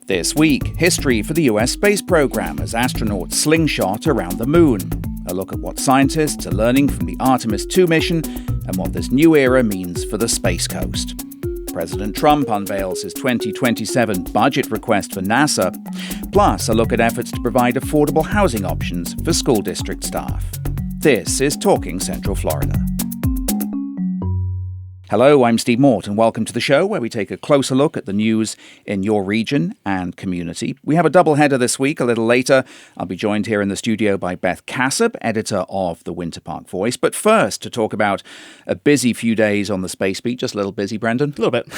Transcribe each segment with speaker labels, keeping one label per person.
Speaker 1: This week, history for the US space program as astronauts slingshot around the moon. A look at what scientists are learning from the Artemis II mission and what this new era means for the Space Coast. President Trump unveils his 2027 budget request for NASA, plus a look at efforts to provide affordable housing options for school district staff. This is Talking Central Florida. Hello, I'm Steve Mort, and welcome to the show where we take a closer look at the news in your region and community. We have a doubleheader this week. A little later, I'll be joined here in the studio by Beth Kassab, editor of the Winter Park Voice. But first, to talk about a busy few days on the Space Beat. Just a little busy, Brendan?
Speaker 2: A little bit.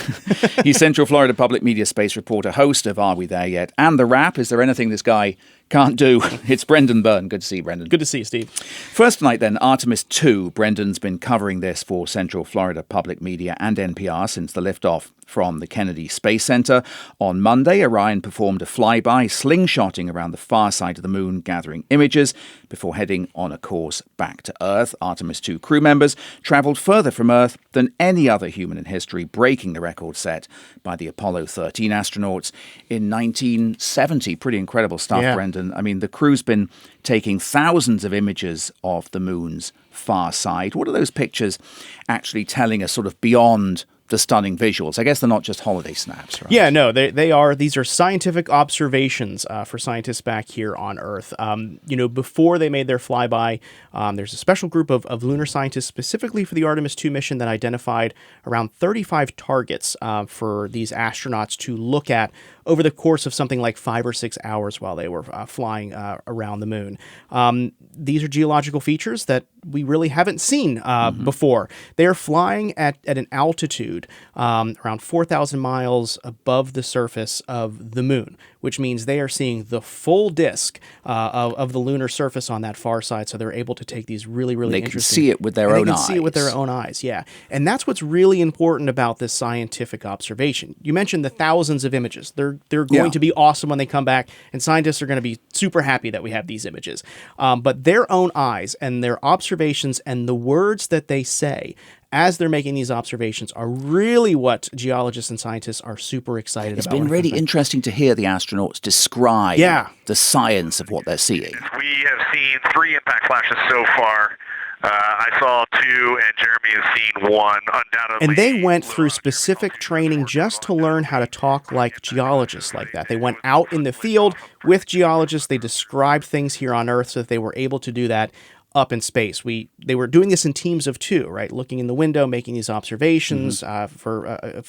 Speaker 1: He's Central Florida Public Media Space reporter, host of Are We There Yet? And The Wrap. Is there anything this guy can't do? It's Brendan Byrne. Good to see you, Brendan.
Speaker 2: Good to see you, Steve.
Speaker 1: First night then, Artemis II. Brendan's been covering this for Central Florida Public Media and NPR since the liftoff from the Kennedy Space Center. On Monday, Orion performed a flyby, slingshotting around the far side of the moon, gathering images before heading on a course back to Earth. Artemis II crew members traveled further from Earth than any other human in history, breaking the record set by the Apollo 13 astronauts in 1970. Pretty incredible stuff,
Speaker 2: Yeah.
Speaker 1: Brendan. I mean, the crew's been taking thousands of images of the moon's far side. What are those pictures actually telling us sort of beyond the stunning visuals? I guess they're not just holiday snaps, right?
Speaker 2: Yeah, no, they are. These are scientific observations for scientists back here on Earth. Before they made their flyby, there's a special group of lunar scientists specifically for the Artemis II mission that identified around 35 targets for these astronauts to look at over the course of something like 5 or 6 hours while they were flying around the moon. These are geological features that we really haven't seen before. They are flying at an altitude around 4,000 miles above the surface of the moon, which means they are seeing the full disk of the lunar surface on that far side. So they're able to take these really interesting...
Speaker 1: They can see it with their own eyes.
Speaker 2: They can see it with their own eyes, yeah. And that's what's really important about this scientific observation. You mentioned the thousands of images. They're going to be awesome when they come back, and scientists are going to be super happy that we have these images. But their own eyes and their observations and the words that they say as they're making these observations are really what geologists and scientists are super excited about.
Speaker 1: It's been really interesting to hear the astronauts describe the science of what they're seeing.
Speaker 3: We have seen 3 impact flashes so far. I saw 2, and Jeremy has seen 1, undoubtedly.
Speaker 2: And they went through specific training just to learn how to talk like geologists like that. They went out in the field with geologists. They described things here on Earth so that they were able to do that up in space. They were doing this in teams of 2, right? Looking in the window, making these observations for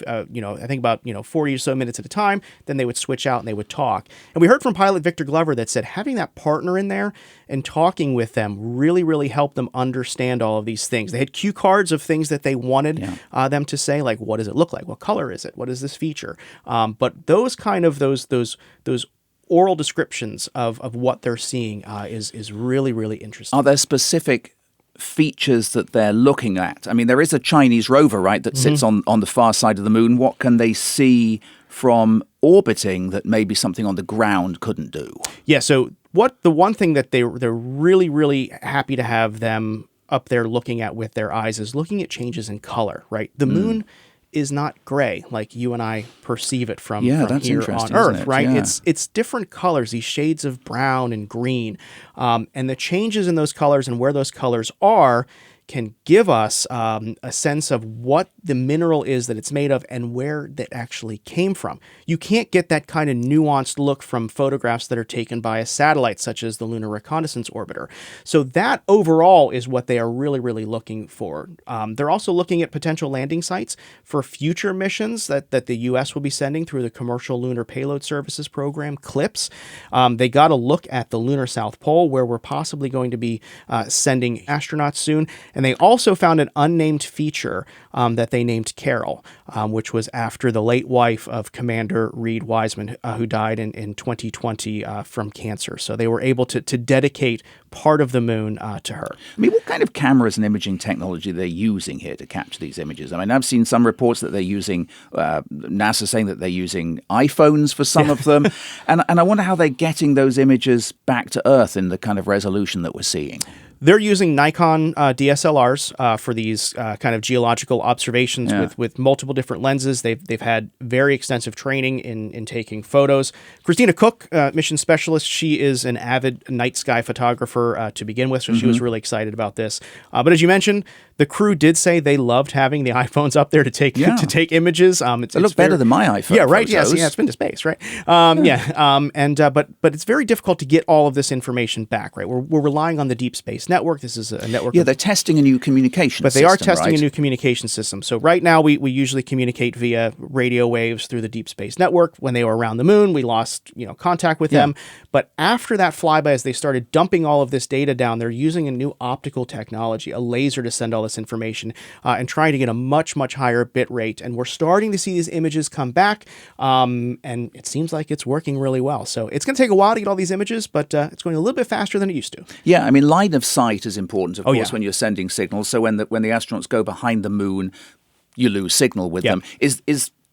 Speaker 2: I think about 40 or so minutes at a time. Then they would switch out and they would talk. And we heard from pilot Victor Glover that said having that partner in there and talking with them really helped them understand all of these things. They had cue cards of things that they wanted them to say, like what does it look like? What color is it? What is this feature? But those kind of those oral descriptions of what they're seeing is really interesting.
Speaker 1: Are there specific features that they're looking at? I mean, there is a Chinese rover, right, that sits on the far side of the moon. What can they see from orbiting that maybe something on the ground couldn't do? Yeah,
Speaker 2: so the one thing that they're really happy to have them up there looking at with their eyes is looking at changes in color, right? The moon is not gray like you and I perceive it from here on Earth, right?
Speaker 1: Yeah.
Speaker 2: It's different colors, these shades of brown and green, and the changes in those colors and where those colors are can give us a sense of what the mineral is that it's made of and where that actually came from. You can't get that kind of nuanced look from photographs that are taken by a satellite, such as the Lunar Reconnaissance Orbiter. So that overall is what they are really looking for. They're also looking at potential landing sites for future missions that the U.S. will be sending through the Commercial Lunar Payload Services Program, CLPS. They got to look at the Lunar South Pole, where we're possibly going to be sending astronauts soon. And they also found an unnamed feature that they named Carol, which was after the late wife of Commander Reed Wiseman, who died in 2020 from cancer. So they were able to dedicate part of the moon to her.
Speaker 1: I mean, what kind of cameras and imaging technology they're using here to capture these images? I mean, I've seen some reports that they're using, NASA saying that they're using iPhones for some of them. And I wonder how they're getting those images back to Earth in the kind of resolution that we're seeing.
Speaker 2: They're using Nikon DSLRs for these kind of geological observations with multiple different lenses. They've had very extensive training in taking photos. Christina Cook, mission specialist, she is an avid night sky photographer to begin with, so she was really excited about this. But as you mentioned, the crew did say they loved having the iPhones up there to take images.
Speaker 1: It looked better than my iPhone.
Speaker 2: Yeah, right.
Speaker 1: Photos.
Speaker 2: Yes, it's been to space, right? But it's very difficult to get all of this information back, right? We're relying on the deep space network. This is a network.
Speaker 1: Yeah, they're testing a new communication
Speaker 2: system. But they are testing
Speaker 1: a
Speaker 2: new communication system. So right now we usually communicate via radio waves through the deep space network. When they were around the moon, we lost contact with them. But after that flyby, as they started dumping all of this data down, they're using a new optical technology, a laser, to send all this information and trying to get a much, much higher bit rate. And we're starting to see these images come back. And it seems like it's working really well. So it's going to take a while to get all these images, but it's going a little bit faster than it used to.
Speaker 1: Yeah, I mean, line of sight is important, of course, when you're sending signals. So when the astronauts go behind the moon, you lose signal with them.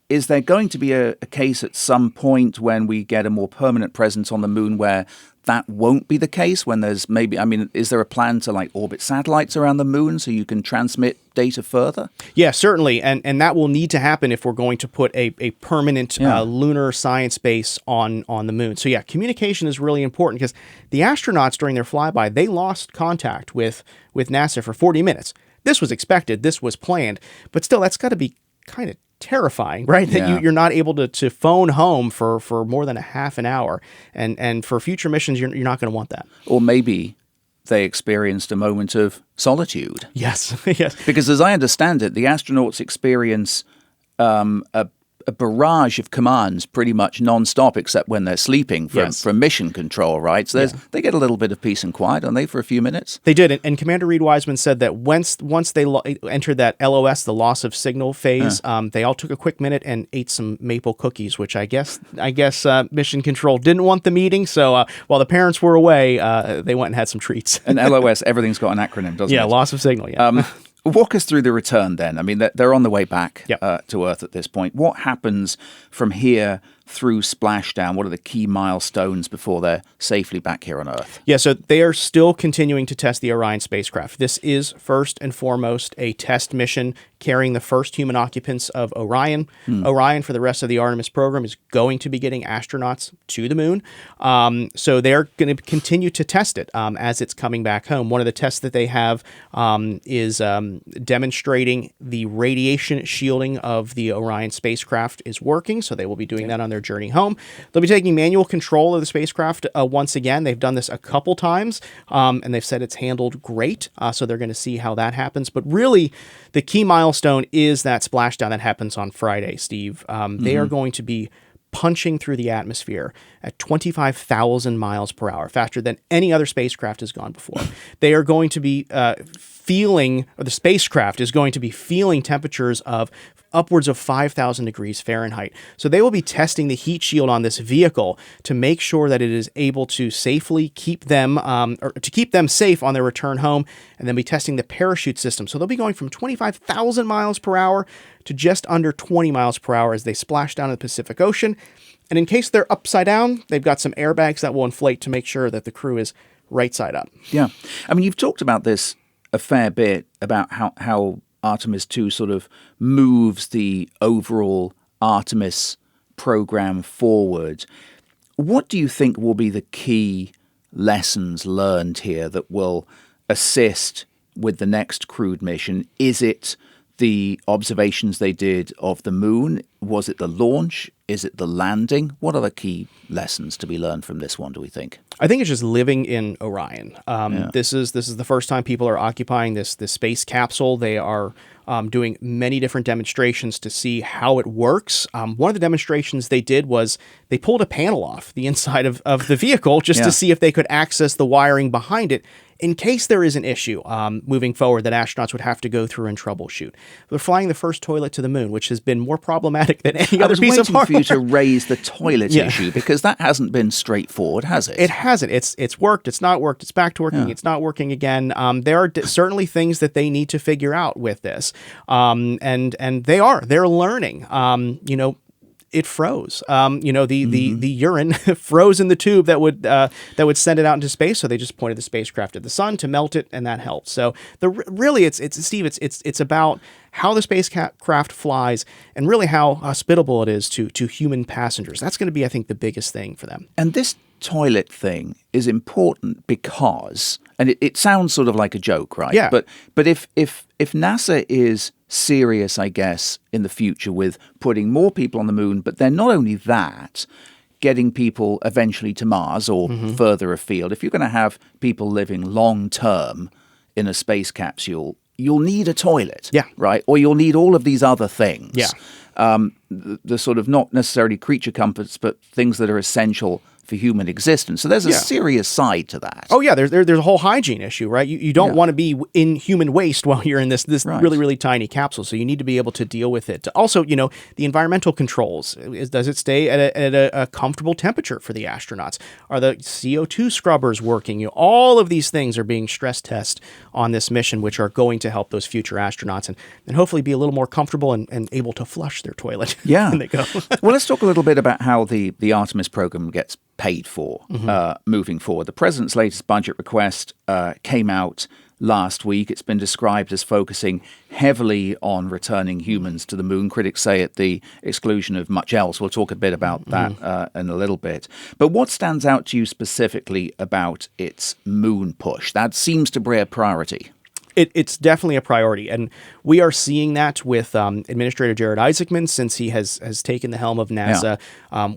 Speaker 1: Is there going to be a case at some point when we get a more permanent presence on the moon where that won't be the case? When there's is there a plan to orbit satellites around the moon so you can transmit data further? Yeah,
Speaker 2: certainly. And that will need to happen if we're going to put a permanent lunar science base on the moon. So communication is really important because the astronauts during their flyby, they lost contact with NASA for 40 minutes. This was expected. This was planned. But still, that's got to be kind of terrifying, right? That you're not able to phone home for more than a half an hour. And for future missions, you're not going to want that.
Speaker 1: Or maybe they experienced a moment of solitude.
Speaker 2: Yes, yes.
Speaker 1: Because as I understand it, the astronauts experience a barrage of commands pretty much non-stop, except when they're sleeping from mission control, right? So they get a little bit of peace and quiet, don't they, for a few minutes?
Speaker 2: They did, and Commander Reed Wiseman said that once they entered that LOS, the loss of signal phase, they all took a quick minute and ate some maple cookies, which I guess mission control didn't want them eating, so while the parents were away, they went and had some treats.
Speaker 1: And LOS, everything's got an acronym, doesn't it?
Speaker 2: Yeah, loss of signal,
Speaker 1: Walk us through the return then. I mean, they're on the way back to Earth at this point. What happens from here through splashdown? What are the key milestones before they're safely back here on Earth?
Speaker 2: Yeah, so they are still continuing to test the Orion spacecraft. This is first and foremost a test mission carrying the first human occupants of Orion. Orion, for the rest of the Artemis program, is going to be getting astronauts to the moon. So they're going to continue to test it as it's coming back home. One of the tests that they have is demonstrating the radiation shielding of the Orion spacecraft is working. So they will be doing that on their journey home. They'll be taking manual control of the spacecraft once again. They've done this a couple times, and they've said it's handled great. So they're going to see how that happens. But really, the key milestone is that splashdown that happens on Friday, Steve. They are going to be punching through the atmosphere at 25,000 miles per hour, faster than any other spacecraft has gone before. They are going to be the spacecraft is going to be feeling temperatures of upwards of 5,000 degrees Fahrenheit. So they will be testing the heat shield on this vehicle to make sure that it is able to safely keep them, or to keep them safe on their return home, and then be testing the parachute system. So they'll be going from 25,000 miles per hour to just under 20 miles per hour as they splash down in the Pacific Ocean. And in case they're upside down, they've got some airbags that will inflate to make sure that the crew is right side up.
Speaker 1: Yeah. I mean, you've talked about this a fair bit, about how Artemis II sort of moves the overall Artemis program forward. What do you think will be the key lessons learned here that will assist with the next crewed mission? Is it the observations they did of the moon? Was it the launch? Is it the landing? What are the key lessons to be learned from this one, do we think?
Speaker 2: I think it's just living in Orion. This is the first time people are occupying this space capsule. They are doing many different demonstrations to see how it works. One of the demonstrations they did was they pulled a panel off the inside of the vehicle just to see if they could access the wiring behind it in case there is an issue moving forward that astronauts would have to go through and troubleshoot. They're flying the first toilet to the moon, which has been more problematic than any other piece of hardware.
Speaker 1: I was waiting for you to raise the toilet issue, because that hasn't been straightforward, has it?
Speaker 2: It hasn't. It's worked. It's not worked. It's back to working. It's not working again. There are certainly things that they need to figure out with this, and they're learning. it froze. The urine froze in the tube that would send it out into space. So they just pointed the spacecraft at the sun to melt it, and that helped. So it's about how the spacecraft flies and really how hospitable it is to human passengers. That's going to be, I think, the biggest thing for them.
Speaker 1: And this toilet thing is important because, and it sounds sort of like a joke, right?
Speaker 2: Yeah.
Speaker 1: But if NASA is serious, I guess, in the future with putting more people on the moon, but then not only that, getting people eventually to Mars or further afield, if you're going to have people living long term in a space capsule, you'll need a toilet, right? Or you'll need all of these other things.
Speaker 2: Yeah.
Speaker 1: The sort of not necessarily creature comforts, but things that are essential for human existence. So there's a serious side to that.
Speaker 2: Oh yeah, there's a whole hygiene issue, right? You don't want to be in human waste while you're in this really, really tiny capsule. So you need to be able to deal with it. Also, the environmental controls. Does it stay at a comfortable temperature for the astronauts? Are the CO2 scrubbers working? All of these things are being stress tested on this mission, which are going to help those future astronauts and hopefully be a little more comfortable and able to flush their toilet when they go.
Speaker 1: Well, let's talk a little bit about how the Artemis program gets paid for moving forward. The president's latest budget request came out last week. It's been described as focusing heavily on returning humans to the moon. Critics say at the exclusion of much else. We'll talk a bit about that in a little bit. But what stands out to you specifically about its moon push? That seems to be a priority.
Speaker 2: It's definitely a priority, and we are seeing that with Administrator Jared Isaacman since he has taken the helm of NASA.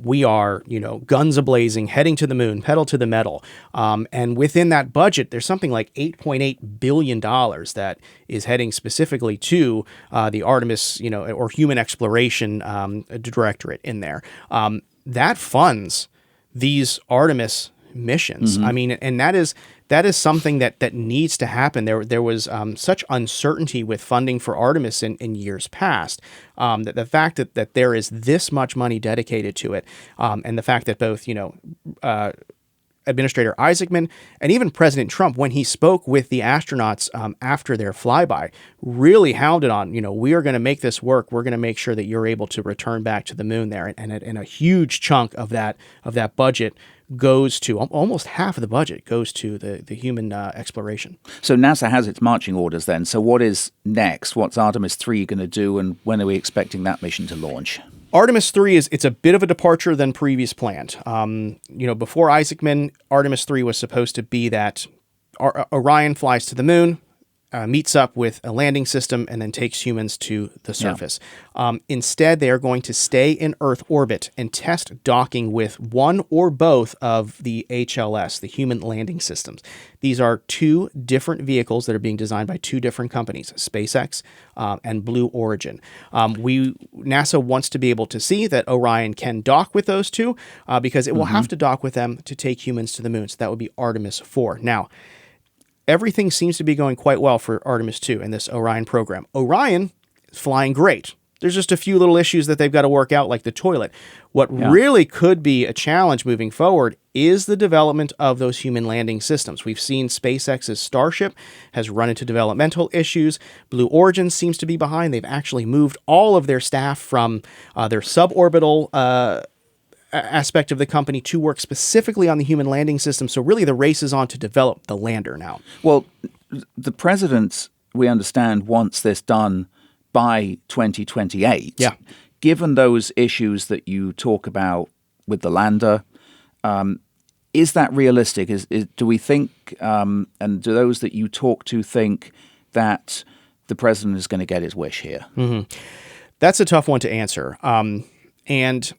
Speaker 2: We are, guns a-blazing, heading to the moon, pedal to the metal. And within that budget, there's something like $8.8 billion that is heading specifically to the Artemis, or Human Exploration Directorate in there. That funds these Artemis missions. I mean, and that is something that needs to happen. There was such uncertainty with funding for Artemis in years past, that the fact that there is this much money dedicated to it, and the fact that both Administrator Isaacman and even President Trump, when he spoke with the astronauts after their flyby, really hounded on, we are going to make this work. We're going to make sure that you're able to return back to the moon there, and a huge chunk of that budget goes to, almost half of the budget goes to the human exploration.
Speaker 1: So NASA has its marching orders then. So what is next? What's Artemis III going to do, and when are we expecting that mission to launch?
Speaker 2: Artemis III it's a bit of a departure than previous planned. Before Isaacman, Artemis III was supposed to be that Orion flies to the moon, meets up with a landing system, and then takes humans to the surface. Instead, they are going to stay in Earth orbit and test docking with one or both of the HLS, the Human Landing Systems. These are two different vehicles that are being designed by two different companies, SpaceX and Blue Origin. NASA wants to be able to see that Orion can dock with those two because it will have to dock with them to take humans to the moon. So that would be Artemis IV. Now, everything seems to be going quite well for Artemis II and this Orion program. Orion is flying great. There's just a few little issues that they've got to work out, like the toilet. What really could be a challenge moving forward is the development of those human landing systems. We've seen SpaceX's Starship has run into developmental issues. Blue Origin seems to be behind. They've actually moved all of their staff from their suborbital aspect of the company to work specifically on the human landing system. So really the race is on to develop the lander now.
Speaker 1: Well, the president, we understand, wants this done by 2028.
Speaker 2: Yeah.
Speaker 1: Given those issues that you talk about with the lander, is that realistic? Do we think, and do those that you talk to think that the president is going to get his wish here?
Speaker 2: That's a tough one to answer. And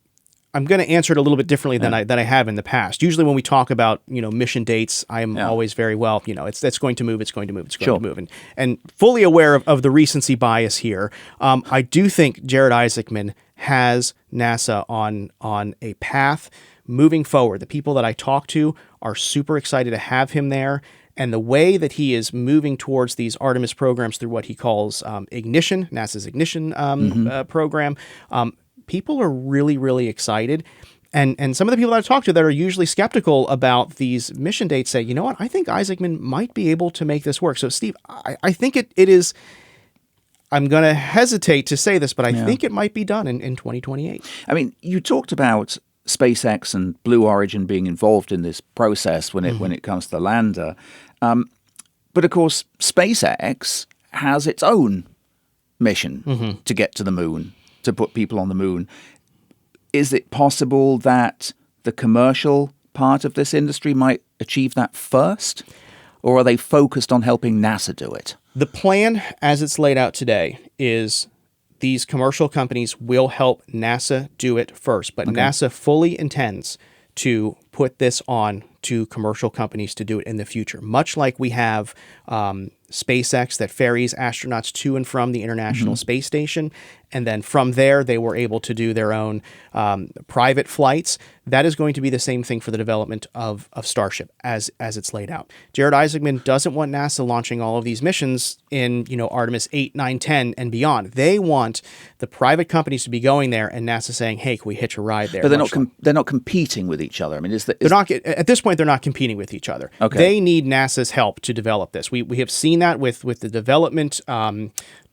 Speaker 2: I'm going to answer it a little bit differently than I have in the past. Usually when we talk about, mission dates, I'm always very well, it's going to move, it's going to move, it's going to move. And fully aware of the recency bias here. I do think Jared Isaacman has NASA on a path moving forward. The people that I talk to are super excited to have him there. And the way that he is moving towards these Artemis programs through what he calls Ignition, NASA's Ignition program, people are really, really excited. And some of the people that I've talked to that are usually skeptical about these mission dates say, you know what, I think Isaacman might be able to make this work. So, Steve, I think it is... I'm going to hesitate to say this, but I think it might be done in 2028.
Speaker 1: I mean, you talked about SpaceX and Blue Origin being involved in this process when it comes to the lander. But of course, SpaceX has its own mission to get to the moon, to put people on the moon. Is it possible that the commercial part of this industry might achieve that first? Or are they focused on helping NASA do it?
Speaker 2: The plan as it's laid out today is these commercial companies will help NASA do it first, but NASA fully intends to put this on to commercial companies to do it in the future, much like we have SpaceX that ferries astronauts to and from the International Space Station. And then from there, they were able to do their own private flights. That is going to be the same thing for the development of Starship as it's laid out. Jared Isaacman doesn't want NASA launching all of these missions in, Artemis 8, 9, 10, and beyond. They want the private companies to be going there and NASA saying, hey, can we hitch a ride there?
Speaker 1: But they're not competing with each other. I mean,
Speaker 2: at this point, they're not competing with each other.
Speaker 1: Okay.
Speaker 2: They need NASA's help to develop this. We have seen that with the development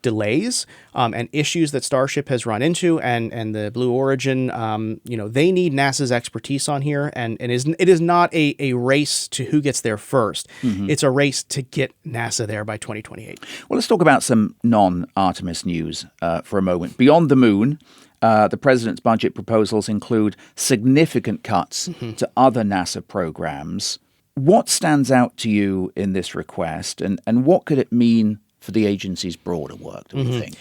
Speaker 2: delays and issues that Starship has run into, and the Blue Origin. They need NASA's expertise on here, and it is not a race to who gets there first. It's a race to get NASA there by 2028.
Speaker 1: Well, let's talk about some non-Artemis news for a moment. Beyond the moon, the president's budget proposals include significant cuts to other NASA programs. What stands out to you in this request, and what could it mean for the agency's broader work, do we think?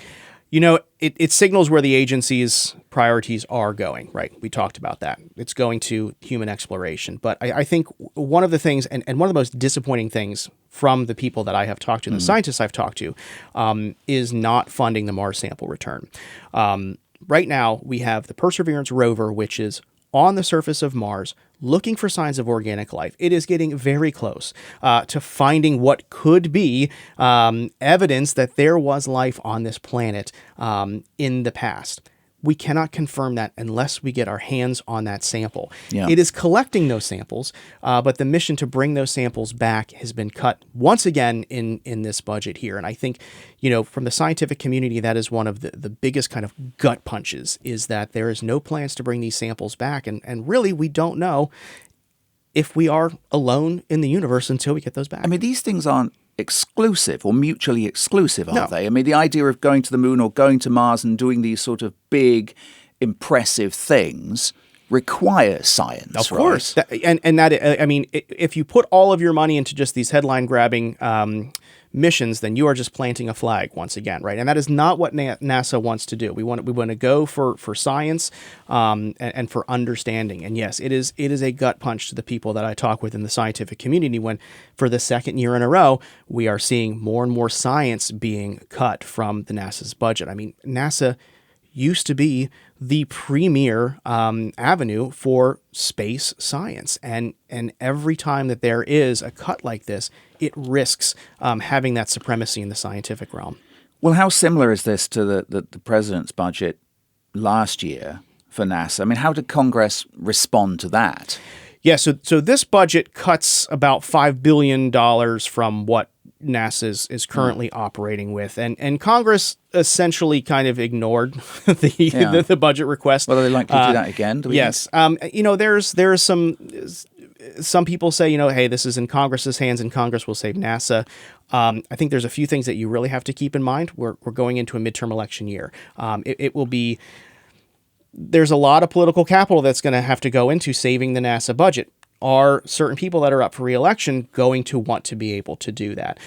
Speaker 2: It signals where the agency's priorities are going, right? We talked about that. It's going to human exploration. But I think one of the things, and one of the most disappointing things from the people that I have talked to, the scientists I've talked to, is not funding the Mars sample return. Right now, we have the Perseverance rover, which is on the surface of Mars, looking for signs of organic life. It is getting very close to finding what could be evidence that there was life on this planet in the past. We cannot confirm that unless we get our hands on that sample.
Speaker 1: Yeah.
Speaker 2: It is collecting those samples, but the mission to bring those samples back has been cut once again in this budget here. And I think, from the scientific community, that is one of the biggest kind of gut punches, is that there is no plans to bring these samples back. And really, we don't know if we are alone in the universe until we get those back.
Speaker 1: I mean, these things aren't exclusive or mutually exclusive, are they? I mean, the idea of going to the moon or going to Mars and doing these sort of big, impressive things requires science,
Speaker 2: of course. If you put all of your money into just these headline-grabbing missions, then you are just planting a flag once again, right? And that is not what NASA wants to do. We want to go for science and for understanding. And yes, it is a gut punch to the people that I talk with in the scientific community when, for the second year in a row, we are seeing more and more science being cut from the NASA's budget. I mean, NASA used to be the premier avenue for space science. And every time that there is a cut like this, it risks having that supremacy in the scientific realm.
Speaker 1: Well, how similar is this to the president's budget last year for NASA? I mean, how did Congress respond to that?
Speaker 2: Yeah, so this budget cuts about $5 billion from what NASA is currently operating with. And Congress essentially kind of ignored the budget request.
Speaker 1: Well, are they likely to do that again?
Speaker 2: Yes. There's some people say, hey, this is in Congress's hands and Congress will save NASA. I think there's a few things that you really have to keep in mind. We're going into a midterm election year. It will be... There's a lot of political capital that's going to have to go into saving the NASA budget. Are certain people that are up for re-election going to want to be able to do that?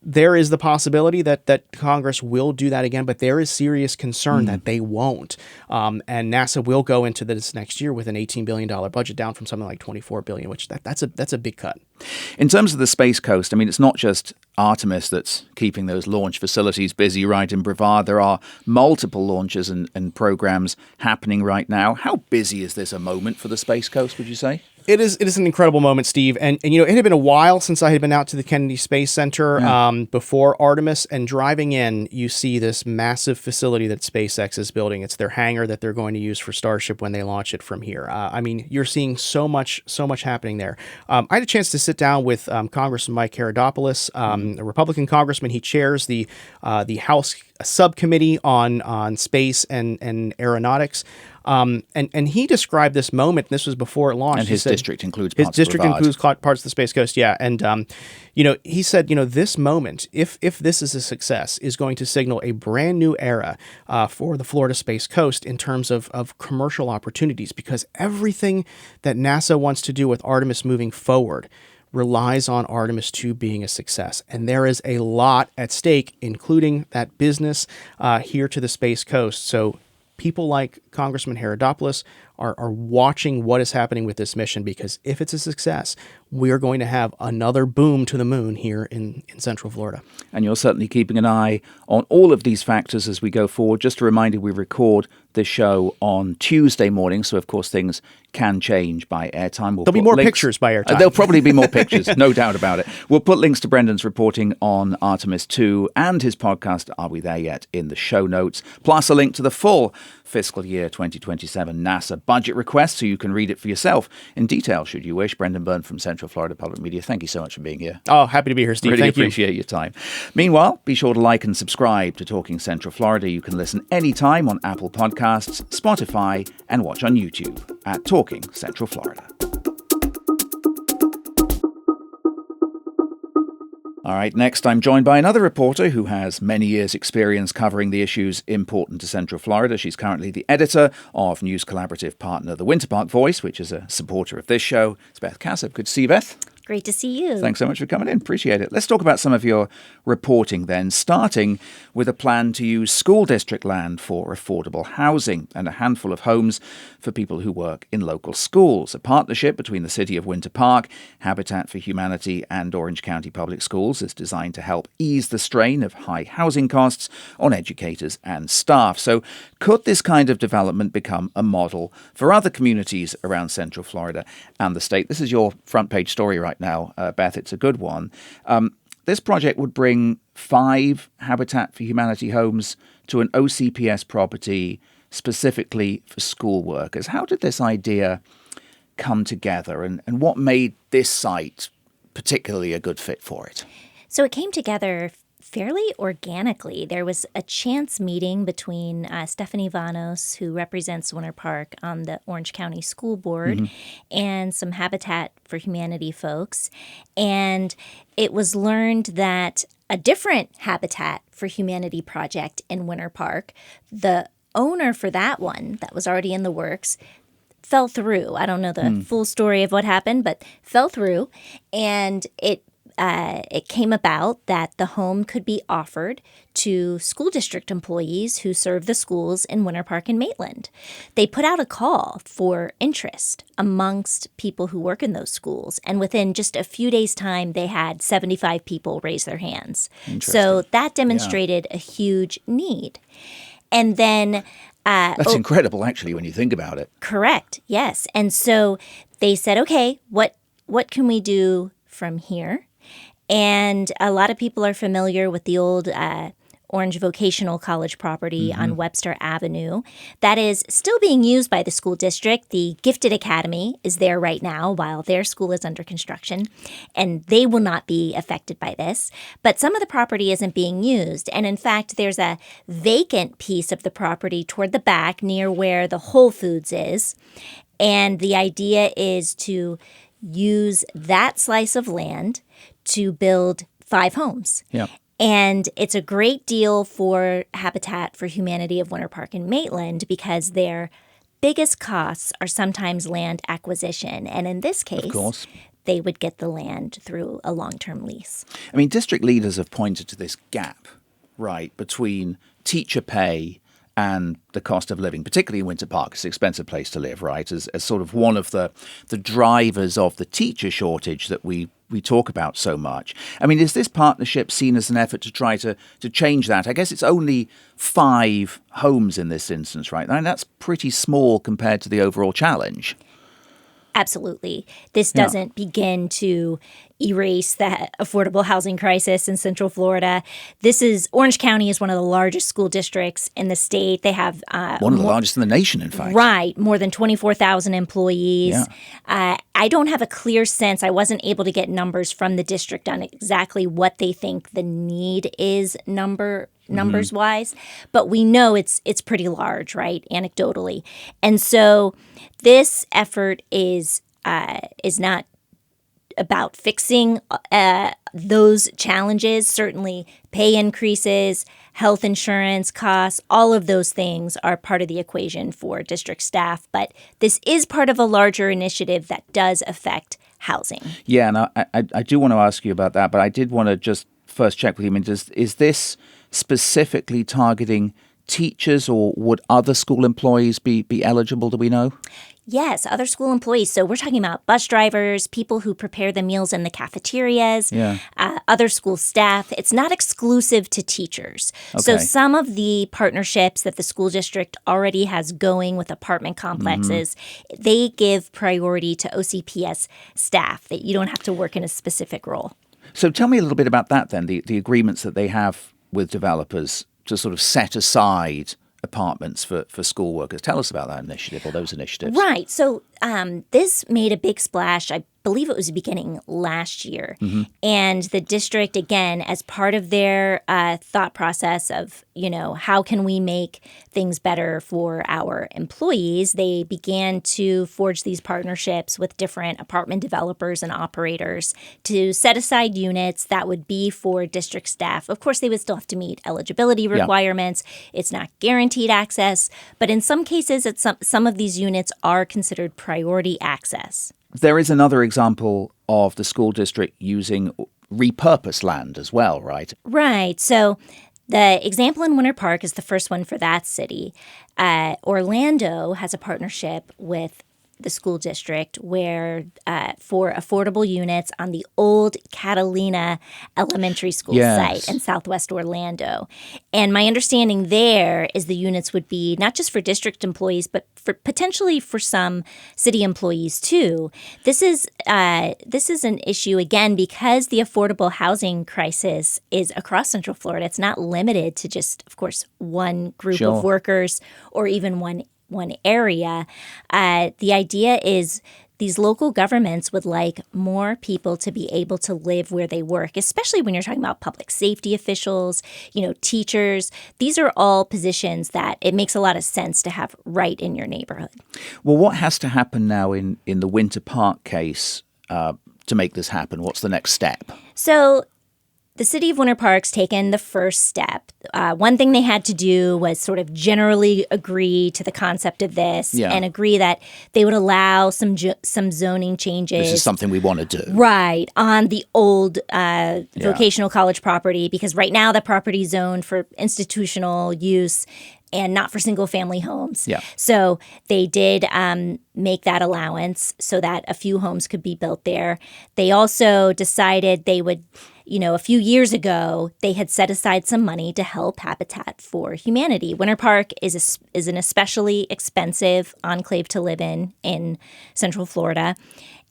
Speaker 2: There is the possibility that Congress will do that again, but there is serious concern that they won't. And NASA will go into this next year with an $18 billion budget, down from something like $24 billion, which that's a big cut.
Speaker 1: In terms of the Space Coast, I mean, it's not just Artemis that's keeping those launch facilities busy right in Brevard. There are multiple launches and programs happening right now. How busy is this a moment for the Space Coast, would you say?
Speaker 2: It is an incredible moment, Steve. And it had been a while since I had been out to the Kennedy Space Center before Artemis. And driving in, you see this massive facility that SpaceX is building. It's their hangar that they're going to use for Starship when they launch it from here. You're seeing so much happening there. I had a chance to sit down with Congressman Mike Karadopoulos, a Republican congressman. He chairs the House subcommittee on space and aeronautics. And he described this moment. This was before it launched.
Speaker 1: And his district includes
Speaker 2: his
Speaker 1: parts
Speaker 2: district
Speaker 1: of
Speaker 2: includes parts of the Space Coast. Yeah, and he said, this moment, if this is a success, is going to signal a brand new era for the Florida Space Coast in terms of commercial opportunities, because everything that NASA wants to do with Artemis moving forward relies on Artemis II being a success. And there is a lot at stake, including that business here to the Space Coast. So people like Congressman Karadopoulos are watching what is happening with this mission, because if it's a success, we are going to have another boom to the moon here in Central Florida.
Speaker 1: And you're certainly keeping an eye on all of these factors as we go forward. Just a reminder, we record this show on Tuesday morning, so of course things can change by airtime.
Speaker 2: There'll be more pictures by airtime.
Speaker 1: There'll probably be more pictures, no doubt about it. We'll put links to Brendan's reporting on Artemis II and his podcast, Are We There Yet?, in the show notes, plus a link to the full fiscal year 2027 NASA budget request, so you can read it for yourself in detail, should you wish. Brendan Byrne from Central Florida Public Media, thank you so much for being here.
Speaker 2: Oh, happy to be here, Steve.
Speaker 1: Really
Speaker 2: Thank you.
Speaker 1: appreciate your time. Meanwhile, be sure to like and subscribe to Talking Central Florida. You can listen anytime on Apple Podcasts, Spotify, and watch on YouTube at Talking Central Florida. All right, next I'm joined by another reporter who has many years' experience covering the issues important to Central Florida. She's currently the editor of news collaborative partner The Winter Park Voice, which is a supporter of this show. It's Beth Kassab. Good to see you, Beth.
Speaker 4: Great to see you.
Speaker 1: Thanks so much for coming in. Appreciate it. Let's talk about some of your reporting then, starting with a plan to use school district land for affordable housing and a handful of homes for people who work in local schools. A partnership between the City of Winter Park, Habitat for Humanity, and Orange County Public Schools is designed to help ease the strain of high housing costs on educators and staff. So could this kind of development become a model for other communities around Central Florida and the state? This is your front page story right now, Beth. It's a good one. This project would bring 5 Habitat for Humanity homes to an OCPS property specifically for school workers. How did this idea come together, and what made this site particularly a good fit for it?
Speaker 4: So it came together fairly organically. There was a chance meeting between Stephanie Vanos, who represents Winter Park on the Orange County School Board, and some Habitat for Humanity folks. And it was learned that a different Habitat for Humanity project in Winter Park, the owner for that one that was already in the works, fell through. I don't know the full story of what happened, but fell through. And it came about that the home could be offered to school district employees who serve the schools in Winter Park and Maitland. They put out a call for interest amongst people who work in those schools, and within just a few days' time, they had 75 people raise their hands. So that demonstrated a huge need. And then
Speaker 1: That's incredible, actually, when you think about it.
Speaker 4: Correct. Yes. And so they said, okay, what can we do from here? And a lot of people are familiar with the old Orange Vocational College property on Webster Avenue. That is still being used by the school district. The Gifted Academy is there right now while their school is under construction, and they will not be affected by this. But some of the property isn't being used. And in fact, there's a vacant piece of the property toward the back near where the Whole Foods is. And the idea is to use that slice of land to build 5 homes.
Speaker 1: Yeah.
Speaker 4: And it's a great deal for Habitat for Humanity of Winter Park and Maitland because their biggest costs are sometimes land acquisition. And in this case,
Speaker 1: of course,
Speaker 4: they would get the land through a long-term lease.
Speaker 1: I mean, district leaders have pointed to this gap, right, between teacher pay and the cost of living, particularly in Winter Park. It's an expensive place to live, right, as sort of one of the drivers of the teacher shortage that we talk about so much. I mean, is this partnership seen as an effort to try to change that? I guess it's only 5 homes in this instance, right? I mean, that's pretty small compared to the overall challenge.
Speaker 4: Absolutely. This doesn't begin to erase the affordable housing crisis in Central Florida. Orange County is one of the largest school districts in the state. They have
Speaker 1: One of the largest in the nation, in fact.
Speaker 4: Right, more than 24,000 employees.
Speaker 1: Yeah.
Speaker 4: I don't have a clear sense. I wasn't able to get numbers from the district on exactly what they think the need is numbers wise, but we know it's pretty large, right? Anecdotally, and so this effort is not about fixing those challenges. Certainly, pay increases, health insurance costs, all of those things are part of the equation for district staff. But this is part of a larger initiative that does affect housing.
Speaker 1: Yeah, and I do want to ask you about that, but I did want to just first check with you. I mean, is this specifically targeting teachers, or would other school employees be eligible? Do we know?
Speaker 4: Yes, other school employees. So we're talking about bus drivers, people who prepare the meals in the cafeterias, other school staff. It's not exclusive to teachers.
Speaker 1: Okay.
Speaker 4: So some of the partnerships that the school district already has going with apartment complexes, they give priority to OCPS staff, that you don't have to work in a specific role.
Speaker 1: So tell me a little bit about that then, the agreements that they have with developers to sort of set aside apartments for school workers. Tell us about that initiative, or those initiatives.
Speaker 4: Right. So this made a big splash. I believe it was beginning last year. And the district, again, as part of their thought process of, how can we make things better for our employees, they began to forge these partnerships with different apartment developers and operators to set aside units that would be for district staff. Of course, they would still have to meet eligibility requirements. It's not guaranteed access, but in some cases, some of these units are considered priority access.
Speaker 1: There is another example of the school district using repurposed land as well, right?
Speaker 4: Right. So the example in Winter Park is the first one for that city. Orlando has a partnership with the school district where for affordable units on the old Catalina Elementary School site in Southwest Orlando. And my understanding there is the units would be not just for district employees, but potentially for some city employees too. This is an issue, again, because the affordable housing crisis is across Central Florida. It's not limited to just, of course, one group of workers or even one area. The idea is these local governments would like more people to be able to live where they work, especially when you're talking about public safety officials, teachers. These are all positions that it makes a lot of sense to have right in your neighborhood.
Speaker 1: Well, what has to happen now in the Winter Park case to make this happen? What's the next step?
Speaker 4: So the city of Winter Park's taken the first step. One thing they had to do was sort of generally agree to the concept of this and agree that they would allow some zoning changes.
Speaker 1: This is something we want to do.
Speaker 4: Right, on the old vocational college property, because right now the property is zoned for institutional use and not for single-family homes.
Speaker 1: Yeah.
Speaker 4: So they did make that allowance so that a few homes could be built there. They also decided they would, a few years ago, they had set aside some money to help Habitat for Humanity. Winter Park is an especially expensive enclave to live in Central Florida.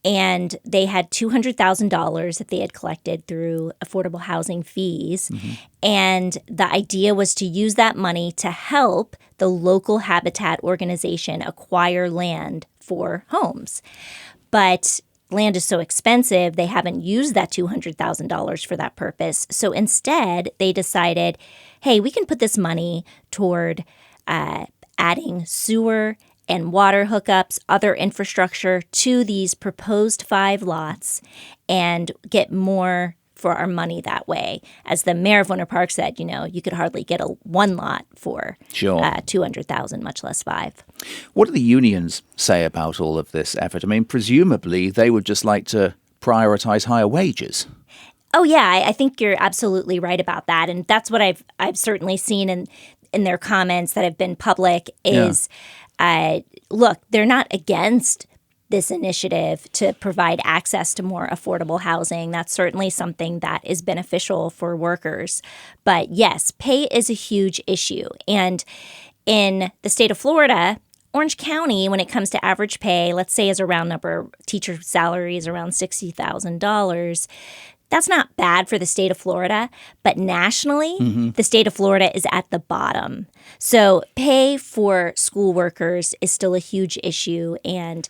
Speaker 4: And they had $200,000 that they had collected through affordable housing fees. And the idea was to use that money to help the local habitat organization acquire land for homes. But land is so expensive, they haven't used that $200,000 for that purpose. So instead, they decided, hey, we can put this money toward adding sewer and water hookups, other infrastructure to these proposed 5 lots and get more for our money that way. As the mayor of Winter Park said, you could hardly get one lot for $200,000, much less 5.
Speaker 1: What do the unions say about all of this effort? I mean, presumably they would just like to prioritize higher wages.
Speaker 4: Oh, yeah, I think you're absolutely right about that. And that's what I've certainly seen in their comments that have been public is, look, they're not against this initiative to provide access to more affordable housing. That's certainly something that is beneficial for workers. But yes, pay is a huge issue. And in the state of Florida, Orange County, when it comes to average pay, let's say as a round number, teacher salary is around $60,000. That's not bad for the state of Florida, but nationally, the state of Florida is at the bottom. So pay for school workers is still a huge issue, and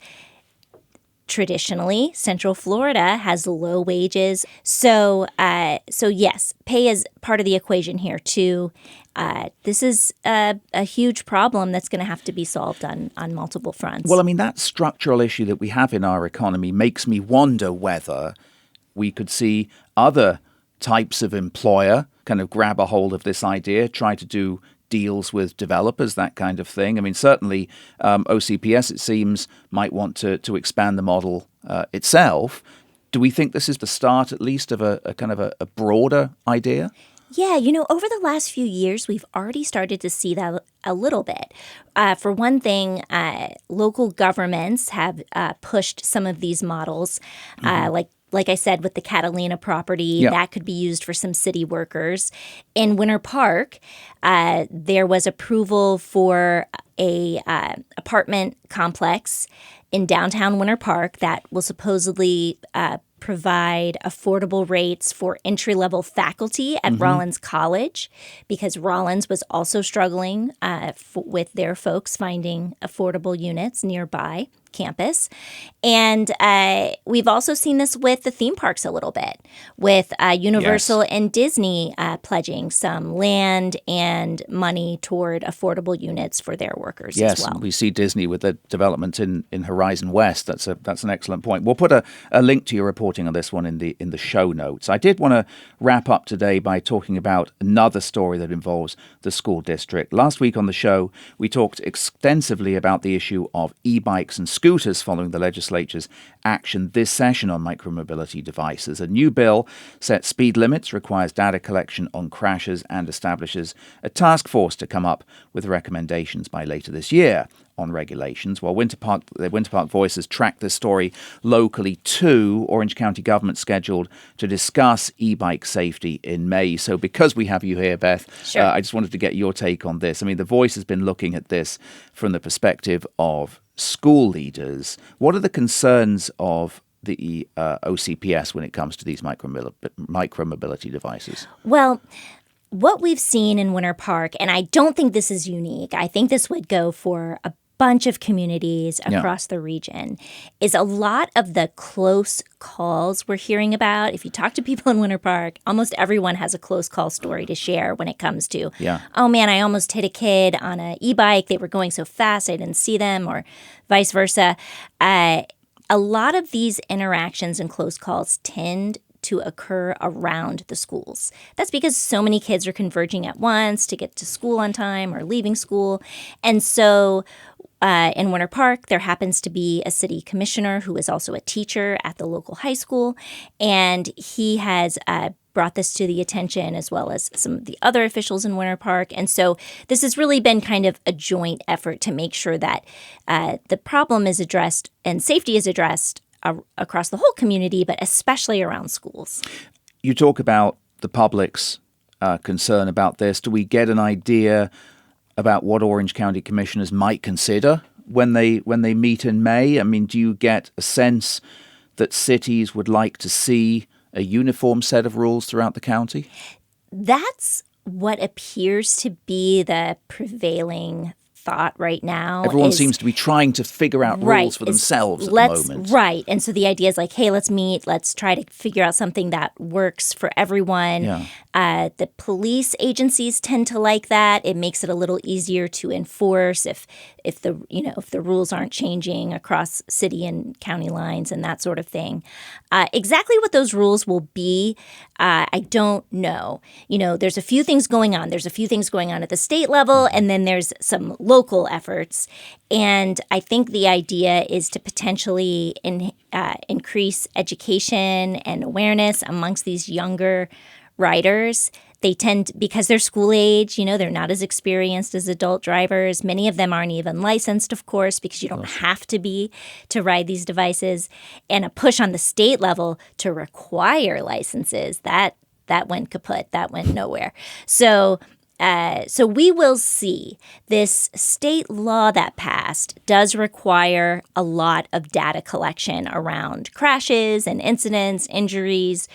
Speaker 4: traditionally, Central Florida has low wages. So yes, pay is part of the equation here too. This is a huge problem that's going to have to be solved on multiple fronts.
Speaker 1: Well, I mean, that structural issue that we have in our economy makes me wonder whether we could see other types of employer kind of grab a hold of this idea, try to do deals with developers, that kind of thing. I mean, certainly OCPS, it seems, might want to expand the model itself. Do we think this is the start, at least, of a kind of a broader idea?
Speaker 4: Yeah, over the last few years, we've already started to see that a little bit. For one thing, local governments have pushed some of these models, like I said, with the Catalina property, that could be used for some city workers. In Winter Park, there was approval for a apartment complex in downtown Winter Park that will supposedly provide affordable rates for entry-level faculty at Rollins College, because Rollins was also struggling with their folks finding affordable units nearby campus. And we've also seen this with the theme parks a little bit, with Universal and Disney pledging some land and money toward affordable units for their workers as well.
Speaker 1: Yes, we see Disney with the development in Horizon West. That's an excellent point. We'll put a link to your reporting on this one in the show notes. I did want to wrap up today by talking about another story that involves the school district. Last week on the show, we talked extensively about the issue of e-bikes and scooters following the legislature's action this session on micromobility devices. A new bill sets speed limits, requires data collection on crashes, and establishes a task force to come up with recommendations by later this year on regulations. While the Winter Park Voice has tracked this story locally too, Orange County government scheduled to discuss e-bike safety in May. So because we have you here, Beth,
Speaker 4: Sure.
Speaker 1: I just wanted to get your take on this. I mean, the Voice has been looking at this from the perspective of school leaders. What are the concerns of the OCPS when it comes to these micromobility devices?
Speaker 4: Well, what we've seen in Winter Park, and I don't think this is unique, I think this would go for a bunch of communities across the region, is a lot of the close calls we're hearing about. If you talk to people in Winter Park, almost everyone has a close call story to share when it comes to, oh man, I almost hit a kid on an e-bike. They were going so fast I didn't see them, or vice versa. A lot of these interactions and close calls tend to occur around the schools. That's because so many kids are converging at once to get to school on time or leaving school. And so in Winter Park, there happens to be a city commissioner who is also a teacher at the local high school, and he has brought this to the attention, as well as some of the other officials in Winter Park. And so this has really been kind of a joint effort to make sure that the problem is addressed and safety is addressed across the whole community, but especially around schools.
Speaker 1: You talk about the public's concern about this. Do we get an idea about what Orange County commissioners might consider when they meet in May? I mean, do you get a sense that cities would like to see a uniform set of rules throughout the county?
Speaker 4: That's what appears to be the prevailing thought right now.
Speaker 1: Everyone seems to be trying to figure out rules for themselves at the moment.
Speaker 4: Right. And so the idea is like, hey, let's meet. Let's try to figure out something that works for everyone. The police agencies tend to like that. It makes it a little easier to enforce if the rules aren't changing across city and county lines and that sort of thing. Exactly what those rules will be, I don't know. There's a few things going on. There's a few things going on at the state level, and then there's some local efforts. And I think the idea is to potentially increase education and awareness amongst these younger riders. They tend, because they're school age, they're not as experienced as adult drivers. Many of them aren't even licensed, of course, because you don't have to be to ride these devices. And a push on the state level to require licenses, that went kaput. That went nowhere. So So we will see. This state law that passed does require a lot of data collection around crashes and incidents, injuries,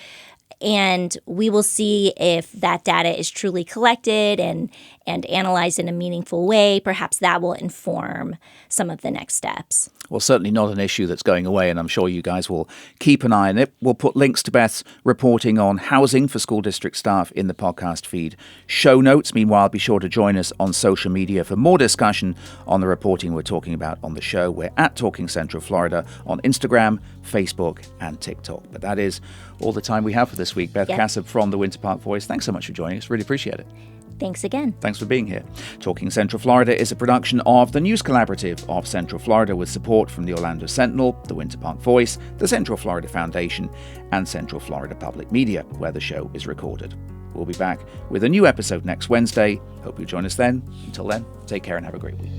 Speaker 4: and we will see if that data is truly collected and analyzed in a meaningful way. Perhaps that will inform some of the next steps.
Speaker 1: Well, certainly not an issue that's going away, and I'm sure you guys will keep an eye on it. We'll put links to Beth's reporting on housing for school district staff in the podcast feed show notes. Meanwhile, be sure to join us on social media for more discussion on the reporting we're talking about on the show. We're at Talking Central Florida on Instagram, Facebook, and TikTok. But that is all the time we have for this week. Beth Kassab from the Winter Park Voice, thanks so much for joining us. Really appreciate it.
Speaker 4: Thanks again.
Speaker 1: Thanks for being here. Talking Central Florida is a production of the News Collaborative of Central Florida with support from the Orlando Sentinel, the Winter Park Voice, the Central Florida Foundation, and Central Florida Public Media, where the show is recorded. We'll be back with a new episode next Wednesday. Hope you join us then. Until then, take care and have a great week.